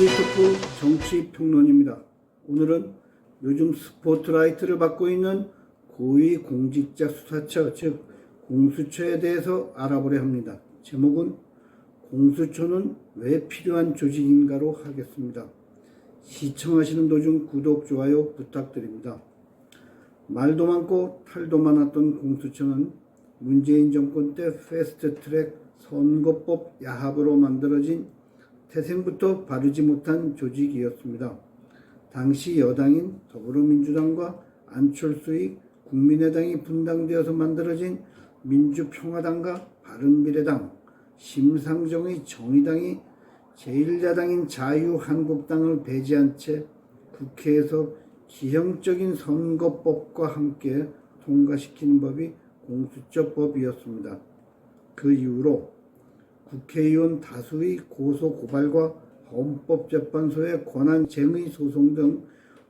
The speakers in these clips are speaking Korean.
프리토크 정치평론입니다. 오늘은 요즘 스포트라이트를 받고 있는 고위공직자 수사처, 즉 공수처에 대해서 알아보려 합니다. 제목은 공수처는 왜 필요한 조직인가로 하겠습니다. 시청하시는 도중 구독, 좋아요 부탁드립니다. 말도 많고 탈도 많았던 공수처는 문재인 정권 때 패스트트랙 선거법 야합으로 만들어진 태생부터 바르지 못한 조직이었습니다. 당시 여당인 더불어민주당과 안철수의 국민의당이 분당되어서 만들어진 민주평화당과 바른미래당, 심상정의 정의당이 제1야당인 자유한국당을 배제한 채 국회에서 기형적인 선거법과 함께 통과시키는 법이 공수처법이었습니다. 그 이후로 국회의원 다수의 고소고발과 헌법재판소의 권한쟁의 소송 등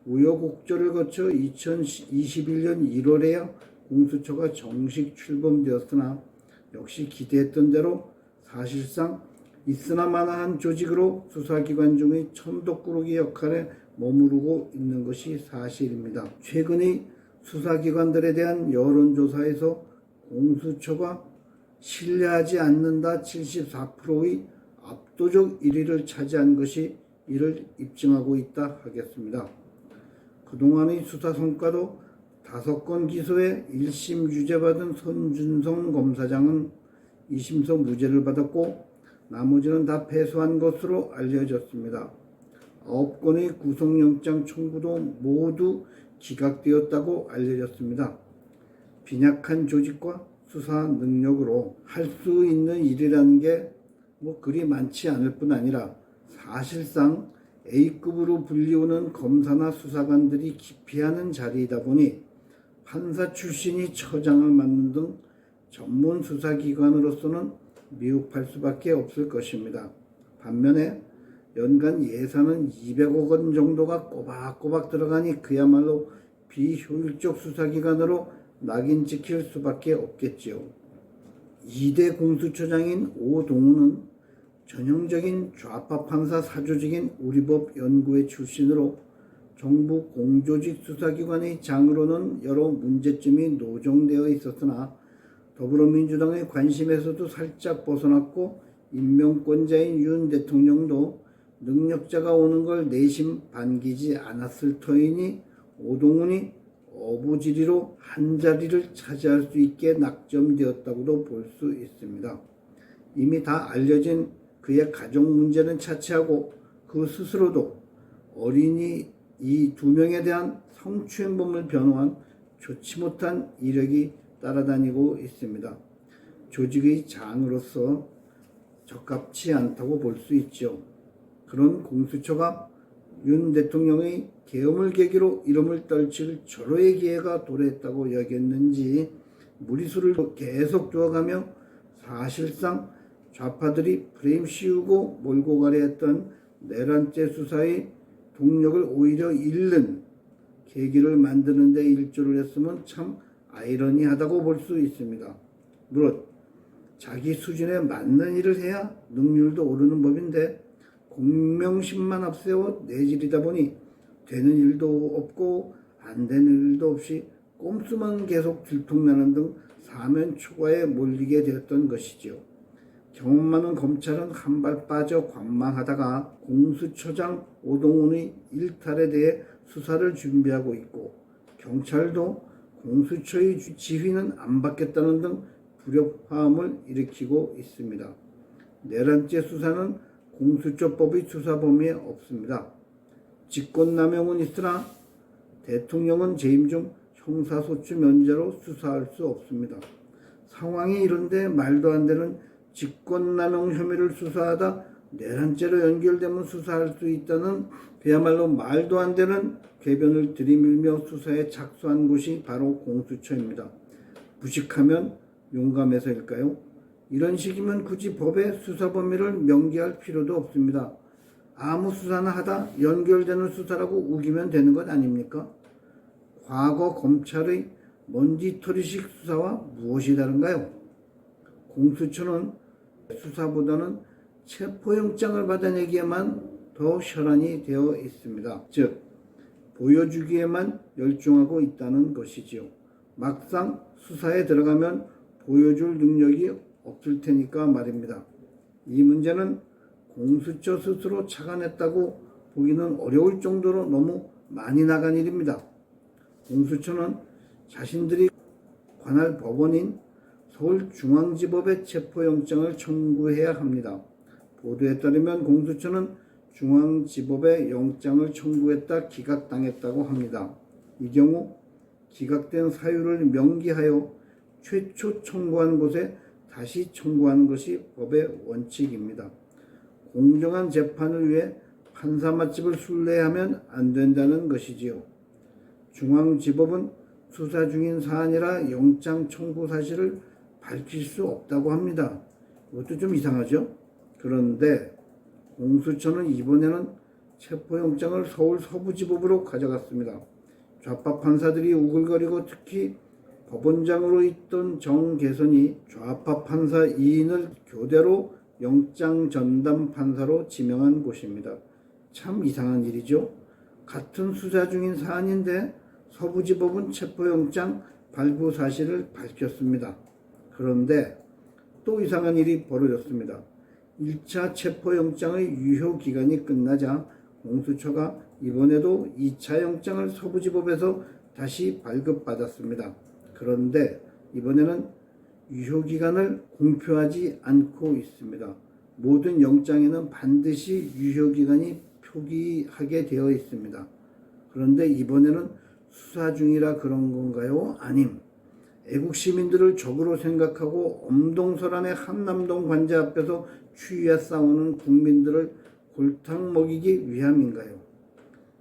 우여곡절을 거쳐 2021년 1월에야 공수처가 정식 출범되었으나 역시 기대했던 대로 사실상 있으나마나한 조직으로 수사기관 중의 천덕꾸러기 역할에 머무르고 있는 것이 사실입니다. 최근의 수사기관들에 대한 여론조사에서 공수처가 신뢰하지 않는다 74%의 압도적 1위를 차지한 것이 이를 입증하고 있다 하겠습니다. 그동안의 수사 성과도 5건 기소에 1심 유죄받은 손준성 검사장은 2심서 무죄를 받았고 나머지는 다 패소한 것으로 알려졌습니다. 9건의 구속영장 청구도 모두 기각되었다고 알려졌습니다. 빈약한 조직과 수사 능력으로 할 수 있는 일이라는 게 그리 많지 않을 뿐 아니라 사실상 A급으로 불리우는 검사나 수사관들이 기피하는 자리이다 보니 판사 출신이 처장을 맡는 등 전문 수사기관으로서는 미흡할 수밖에 없을 것입니다. 반면에 연간 예산은 200억 원 정도가 꼬박꼬박 들어가니 그야말로 비효율적 수사기관으로 낙인 찍힐 수밖에 없겠지요. 2대 공수처장인 오동훈은 전형적인 좌파 판사 사조직인 우리법 연구회 출신으로 정부 공조직 수사기관의 장으로는 여러 문제점이 노정되어 있었으나 더불어민주당의 관심에서도 살짝 벗어났고 임명권자인 윤 대통령도 능력자가 오는 걸 내심 반기지 않았을 터이니 오동훈이 어부지리로 한자리를 차지할 수 있게 낙점되었다고도 볼 수 있습니다. 이미 다 알려진 그의 가족 문제는 차치하고 그 스스로도 어린이 이 2명에 대한 성추행범을 변호한 좋지 못한 이력이 따라다니고 있습니다. 조직의 장으로서 적합치 않다고 볼 수 있죠. 그런 공수처가 윤 대통령의 계엄을 계기로 이름을 떨칠 절호의 기회가 도래했다고 여겼는지 무리수를 계속 두어가며 사실상 좌파들이 프레임 씌우고 몰고 가려 했던 내란죄 수사의 동력을 오히려 잃는 계기를 만드는 데 일조를 했으면 참 아이러니하다고 볼 수 있습니다. 물론 자기 수준에 맞는 일을 해야 능률도 오르는 법인데 공명심만 앞세워 내질이다 보니 되는 일도 없고 안 되는 일도 없이 꼼수만 계속 들통나는 등 사면 초과에 몰리게 되었던 것이지요. 경험 많은 검찰은 한 발 빠져 관망하다가 공수처장 오동훈의 일탈에 대해 수사를 준비하고 있고 경찰도 공수처의 지휘는 안 받겠다는 등 불협화음을 일으키고 있습니다. 내란죄 수사는 공수처법의 수사 범위에 없습니다. 직권남용은 있으나 대통령은 재임 중 형사소추 면제로 수사할 수 없습니다. 상황이 이런데 말도 안 되는 직권남용 혐의를 수사하다 내란죄로 연결되면 수사할 수 있다는 그야말로 말도 안 되는 궤변을 들이밀며 수사에 착수한 곳이 바로 공수처입니다. 무식하면 용감해서일까요? 이런 식이면 굳이 법의 수사 범위를 명기할 필요도 없습니다. 아무 수사나 하다 연결되는 수사라고 우기면 되는 것 아닙니까? 과거 검찰의 먼지털이식 수사와 무엇이 다른가요? 공수처는 수사보다는 체포영장을 받아내기에만 더 혈안이 되어 있습니다. 즉 보여주기에만 열중하고 있다는 것이지요. 막상 수사에 들어가면 보여줄 능력이 없을 테니까 말입니다. 이 문제는 공수처 스스로 착안했다고 보기는 어려울 정도로 너무 많이 나간 일입니다. 공수처는 자신들이 관할 법원인 서울중앙지법에 체포영장을 청구해야 합니다. 보도에 따르면 공수처는 중앙지법에 영장을 청구했다 기각당했다고 합니다. 이 경우 기각된 사유를 명기하여 최초 청구한 곳에 다시 청구하는 것이 법의 원칙입니다. 공정한 재판을 위해 판사 맛집을 순례하면 안 된다는 것이지요. 중앙지법은 수사 중인 사안이라 영장 청구 사실을 밝힐 수 없다고 합니다. 이것도 좀 이상하죠? 그런데 공수처는 이번에는 체포영장을 서울 서부지법으로 가져갔습니다. 좌파 판사들이 우글거리고 특히 법원장으로 있던 정계선이 좌파 판사 2인을 교대로 영장 전담 판사로 지명한 곳입니다. 참 이상한 일이죠. 같은 수사 중인 사안인데 서부지법은 체포영장 발부 사실을 밝혔습니다. 그런데 또 이상한 일이 벌어졌습니다. 1차 체포영장의 유효기간이 끝나자 공수처가 이번에도 2차 영장을 서부지법에서 다시 발급받았습니다. 그런데 이번에는 유효기간을 공표하지 않고 있습니다. 모든 영장에는 반드시 유효기간이 표기하게 되어 있습니다. 그런데 이번에는 수사 중이라 그런 건가요? 아님. 애국 시민들을 적으로 생각하고 엄동설안의 한남동 관제 앞에서 추위에 싸우는 국민들을 골탕 먹이기 위함인가요?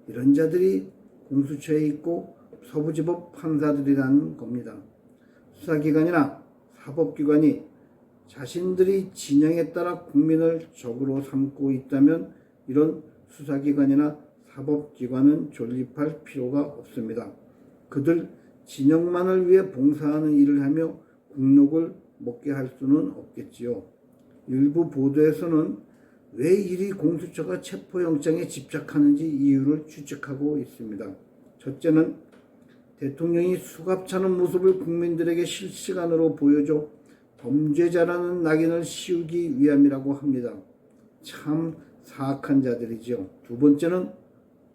이런 자들이 공수처에 있고 서부지법 판사들이라는 겁니다. 수사기관이나 사법기관이 자신들이 진영에 따라 국민을 적으로 삼고 있다면 이런 수사기관이나 사법기관은 존립할 필요가 없습니다. 그들 진영만을 위해 봉사하는 일을 하며 국록을 먹게 할 수는 없겠지요. 일부 보도에서는 왜 이리 공수처가 체포영장에 집착하는지 이유를 추측하고 있습니다. 첫째는 대통령이 수갑차는 모습을 국민들에게 실시간으로 보여줘 범죄자라는 낙인을 씌우기 위함이라고 합니다. 참 사악한 자들이죠. 두 번째는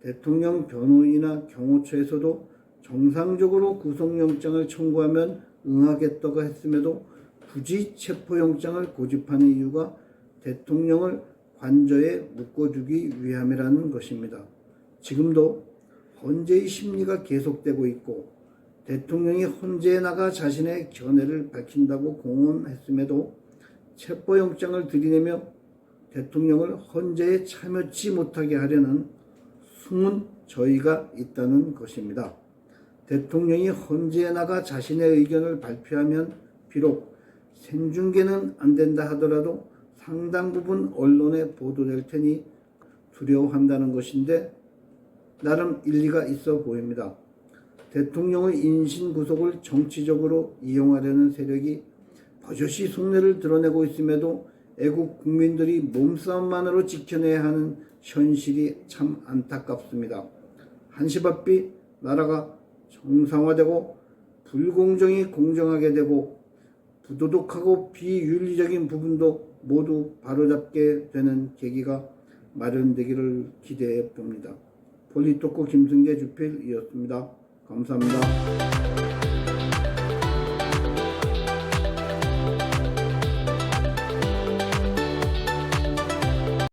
대통령 변호인이나 경호처에서도 정상적으로 구속영장을 청구하면 응하겠다고 했음에도 굳이 체포영장을 고집하는 이유가 대통령을 관저에 묶어두기 위함이라는 것입니다. 지금도 헌재의 심리가 계속되고 있고 대통령이 헌재에 나가 자신의 견해를 밝힌다고 공언했음에도 체포영장을 들이내며 대통령을 헌재에 참여치 못하게 하려는 숨은 저희가 있다는 것입니다. 대통령이 헌재에 나가 자신의 의견을 발표하면 비록 생중계는 안 된다 하더라도 상당 부분 언론에 보도될 테니 두려워한다는 것인데 나름 일리가 있어 보입니다. 대통령의 인신구속을 정치적으로 이용하려는 세력이 버젓이 속내를 드러내고 있음에도 애국 국민들이 몸싸움만으로 지켜내야 하는 현실이 참 안타깝습니다. 한시바삐 나라가 정상화되고 불공정이 공정하게 되고 부도덕하고 비윤리적인 부분도 모두 바로잡게 되는 계기가 마련되기를 기대해 봅니다. 폴리토코 김승재 주필이었습니다. 감사합니다.